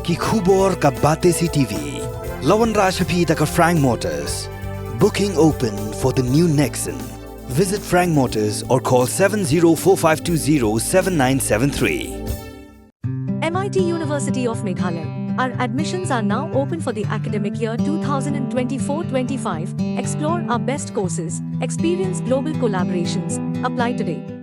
ki khubor ka bate si TV. Lawan Rashapi taka Frank Motors. Booking open for the new Nexon. Visit Frank Motors or call 7045207973. MIT University of Meghalaya. Our admissions are now open for the academic year 2024-25. Explore our best courses, experience global collaborations. Apply today.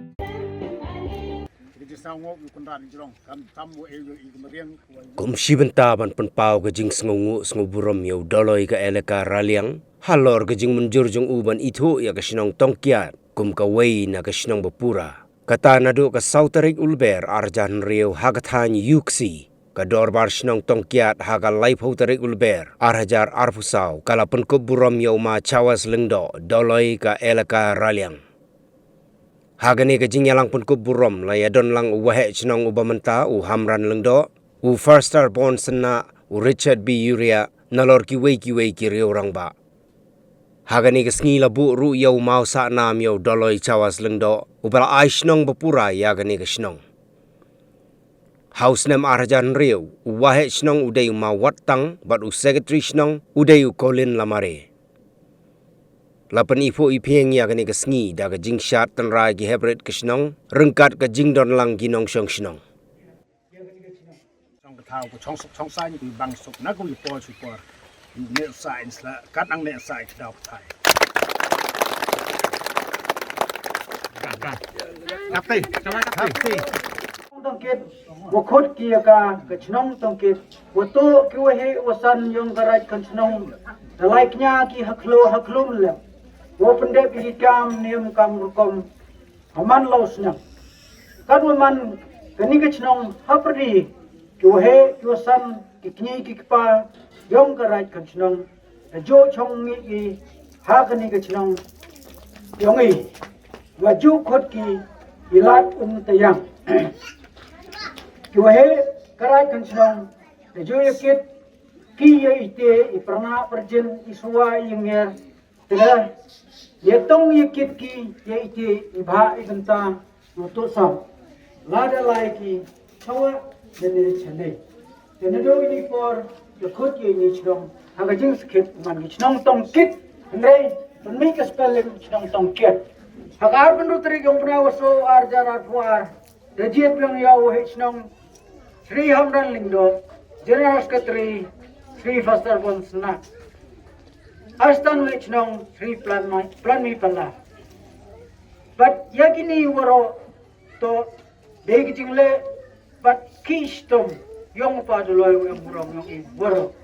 Kum sibenta ban penpau ke jing sngongu Burom yo Dolloi ke Elaka Raliang halor ke jing munjur jong uban itu ya ke Shnong Tongkiad kum ka wei na ke Shnong Bapura kata nadu ke Sautarik Ulber arjan riu hagathan yuksi ka dorbar Shnong Tongkiad haga laip Sautarik Ulber arhajar arfusau kala Pynkup Burom yo ma cawas lengdo Dolloi ke Elaka Raliang. Hagani ke jingyalang Pynkup Burom la yadon lang wahe Shnong ubamenta u hamran lengdo u first star bon sena u Richard B Uria nalor ki wei ki riu rang ba. Hagani ke sngi la bu ru yau mau sa nam yau Dolloi cawas lengdo u bala ai Shnong Bapura ya gani ke Shnong. House nem arjan riu u wahe Shnong udai ma watang bat u secretary Shnong udai u Colin lamare. Lapan ipo ipieng ya gani ke sngi da ke jing syat tan rai ki hebret ke Shnong rengkat ke jing don lang ginong syong Shnong. Thao của trong sai như bằng sụp nó cũng được bò nệ sai là cắt ăn nệ sai đào thải cắt đi Tongkiad wakot kia ka Shnong Tongkiad wato kiwa he wasan yung garat kan Shnong laiknya ki haklum le wo pendek ki kam niam kam rukom aman lausnya kan man kani ke Shnong haprdi kiwa he wasan ki kni ki pa yung garat kan Shnong jo chong ni ha kani ke Shnong yung i wa ju khot ki ilat tayang Kiwa he karai kan Shnong jo yakit ki ye ite iprana perjen iswa ynger tega yetong yakit ki ye ite ibha iganta noto sam lada lai ki chawa dene chane dene do ni por yakut ye ni Shnong haga jing skit man ki Shnong Tongkiad ndai tunmi ka spelling Shnong Tongkiad hagar pendu tri gompna waso arjar arwar Rajiat yang yau Shnong Sri Hamdan Lingdo General Secretary Sri Faster Bonsna Astan Shnong Sri Planmi Pala but yakini waro to beg jingle but kistom yong pa Dolloi yang Burom yong waro